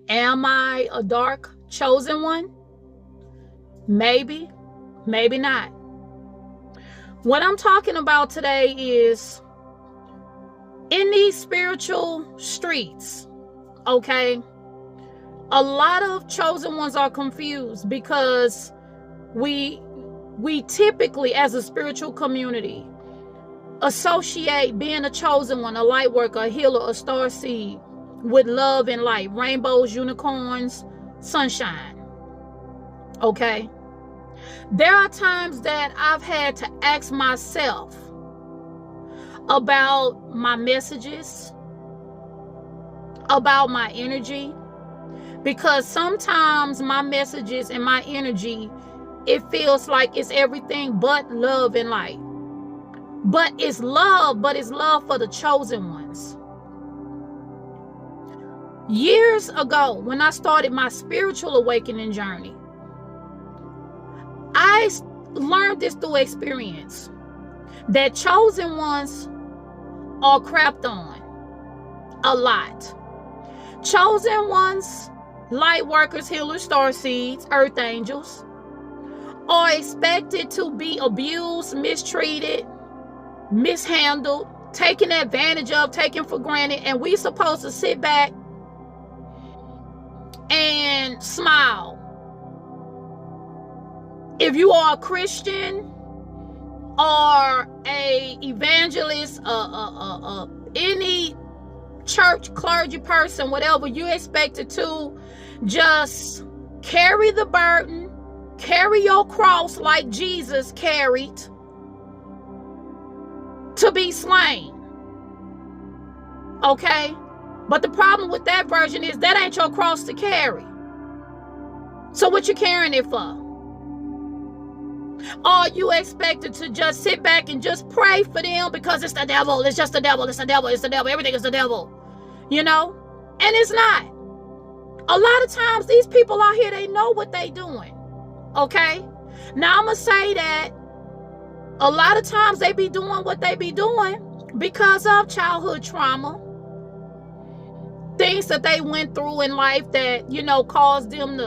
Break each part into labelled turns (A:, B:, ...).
A: Am I a dark chosen one? Maybe, maybe not. What I'm talking about today is in these spiritual streets, okay? A lot of chosen ones are confused because we typically, as a spiritual community, associate being a chosen one, a light worker, a healer, a star seed with love and light, rainbows, unicorns, sunshine. Okay? There are times that I've had to ask myself about my messages, about my energy, because sometimes my messages and my energy, it feels like it's everything but love and light. But it's love for the chosen ones. Years ago, when I started my spiritual awakening journey, I learned this through experience, that chosen ones are crapped on a lot. Chosen ones, light workers, healers, star seeds, earth angels, are expected to be abused, mistreated, mishandled, taken advantage of, taken for granted, and we supposed to sit back and smile. If you are a Christian or a evangelist, any church clergy person, whatever, you expected to just carry the burden, carry your cross like Jesus carried, to be slain. Okay? But the problem with that version is that ain't your cross to carry. So what you carrying it for? Are you expected to just sit back and just pray for them because it's the devil, it's just the devil, it's the devil, it's the devil, everything is the devil, you know? And it's not. A lot of times these people out here, they know what they doing, okay? Now I'm going to say that a lot of times they be doing what they be doing because of childhood trauma, things that they went through in life that, you know, caused them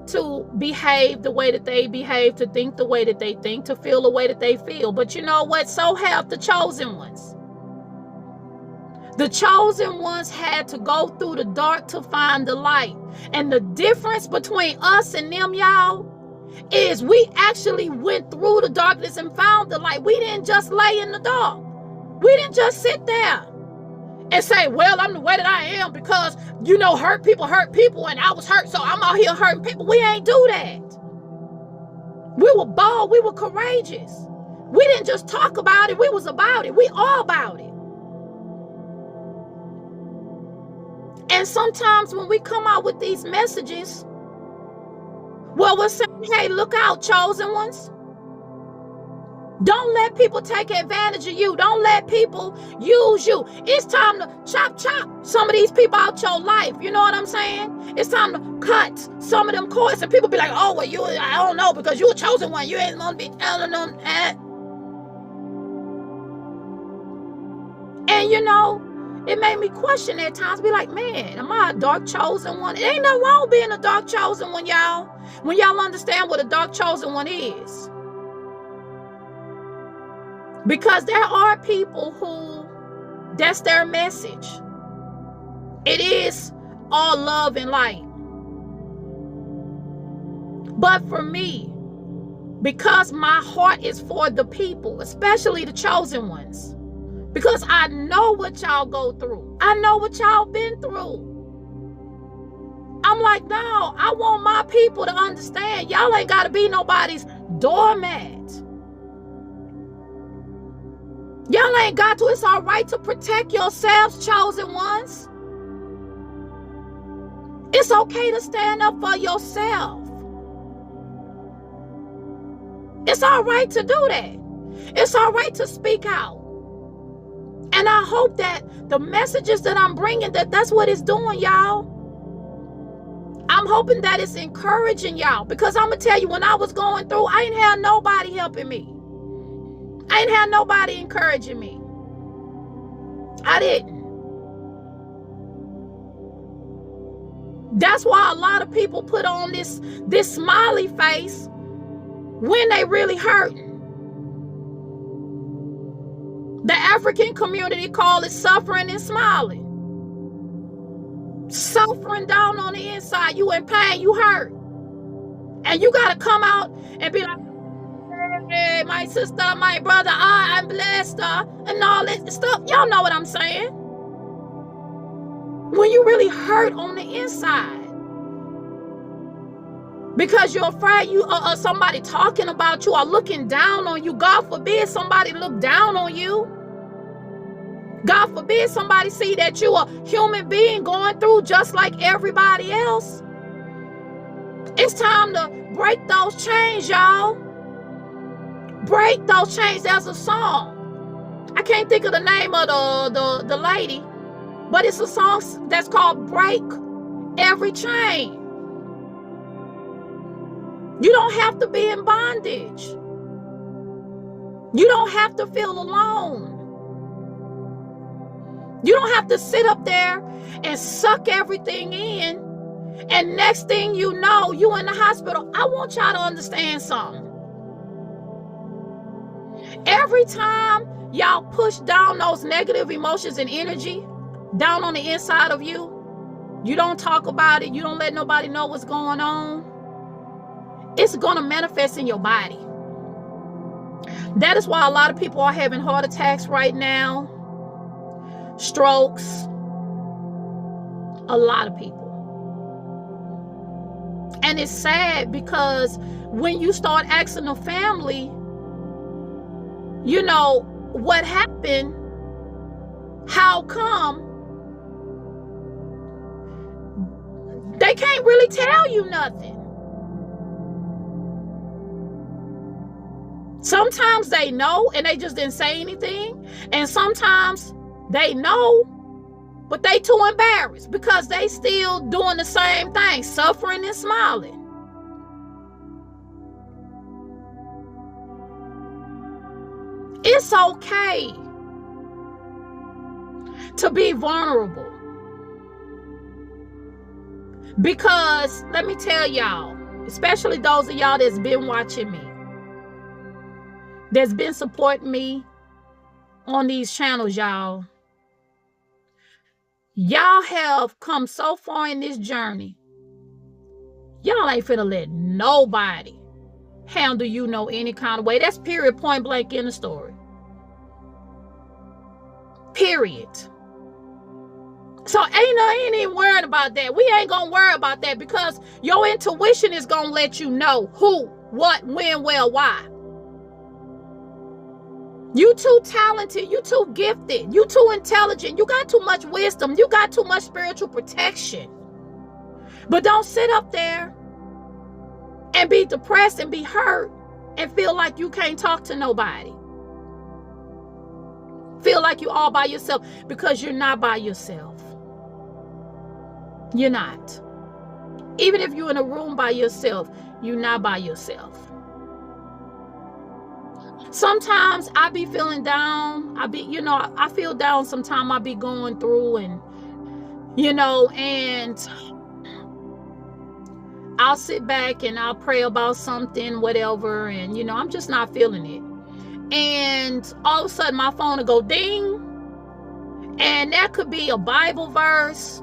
A: to behave the way that they behave, to think the way that they think, to feel the way that they feel. But you know what? So have the chosen ones. The chosen ones had to go through the dark to find the light. And the difference between us and them, y'all, is we actually went through the darkness and found the light. We didn't just lay in the dark. We didn't just sit there and say, well, I'm the way that I am because, you know, hurt people, and I was hurt, so I'm out here hurting people. We ain't do that. We were bold. We were courageous. We didn't just talk about it. We was about it. We all about it. And sometimes when we come out with these messages, well, we're saying, hey, look out, chosen ones. Don't let people take advantage of you. Don't let people use you. It's time to chop some of these people out your life. You know what I'm saying? It's time to cut some of them cords. And people be like, oh, well, I don't know, because you a chosen one. You ain't going to be telling them that. And, you know, it made me question at times, be like, man, am I a dark chosen one? It ain't nothing wrong with being a dark chosen one, y'all. When y'all understand what a dark chosen one is. Because there are people who, that's their message. It is all love and light. But for me, because my heart is for the people, especially the chosen ones, because I know what y'all go through. I know what y'all been through. I'm like, no, I want my people to understand. Y'all ain't got to be nobody's doormat. Y'all ain't got to. It's all right to protect yourselves, chosen ones. It's okay to stand up for yourself. It's all right to do that. It's all right to speak out. And I hope that the messages that I'm bringing, that's what it's doing, y'all. I'm hoping that it's encouraging y'all. Because I'm going to tell you, when I was going through, I ain't had nobody helping me. I ain't had nobody encouraging me. I didn't. That's why a lot of people put on this smiley face when they really hurting. The African community call it suffering and smiling. Suffering down on the inside. You in pain, you hurt. And you got to come out and be like, hey, my sister, my brother, I'm blessed, and all that stuff. Y'all know what I'm saying. When you really hurt on the inside. Because you're afraid somebody talking about you or looking down on you. God forbid somebody look down on you. God forbid somebody see that you a human being going through just like everybody else. It's time to break those chains, y'all. Break those chains. There's a song. I can't think of the name of the lady, but it's a song that's called Break Every Chain. You don't have to be in bondage. You don't have to feel alone. You don't have to sit up there and suck everything in. And next thing you know, you in the hospital. I want y'all to understand something. Every time y'all push down those negative emotions and energy down on the inside of you, you don't talk about it. You don't let nobody know what's going on. It's going to manifest in your body. That is why a lot of people are having heart attacks right now. Strokes. A lot of people. And it's sad because when you start asking the family, you know, what happened? How come? They can't really tell you nothing. Sometimes they know and they just didn't say anything. And sometimes they know, but they too embarrassed because they still doing the same thing, suffering and smiling. It's okay to be vulnerable. Because let me tell y'all, especially those of y'all that's been watching me, that's been supporting me on these channels, y'all. Y'all have come so far in this journey. Y'all ain't finna let nobody handle you no any kind of way. That's period, point blank in the story. Period. So ain't even worried about that. We ain't gonna worry about that because your intuition is gonna let you know who, what, when, where, why. You too talented, you too gifted, you too intelligent, you got too much wisdom, you got too much spiritual protection. But don't sit up there and be depressed and be hurt and feel like you can't talk to nobody. Feel like you're all by yourself because you're not by yourself. You're not. Even if you're in a room by yourself, you're not by yourself. Sometimes I be feeling down. I feel down sometimes. I be going through and I'll sit back and I'll pray about something, whatever. And, I'm just not feeling it. And all of a sudden my phone will go ding. And that could be a Bible verse.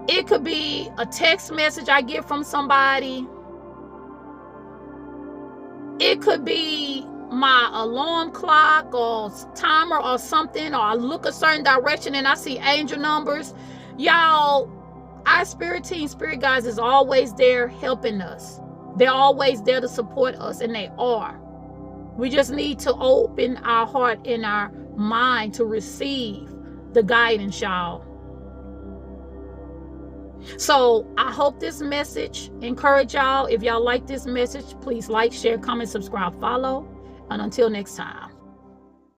A: It could be a text message I get from somebody. It could be my alarm clock or timer or something, or I look a certain direction and I see angel numbers. Y'all, our spirit team, spirit guides is always there helping us. They're always there to support us, and they are. We just need to open our heart and our mind to receive the guidance, y'all. So I hope this message encourage y'all. If y'all like this message, please like, share, comment, subscribe, follow. And until next time.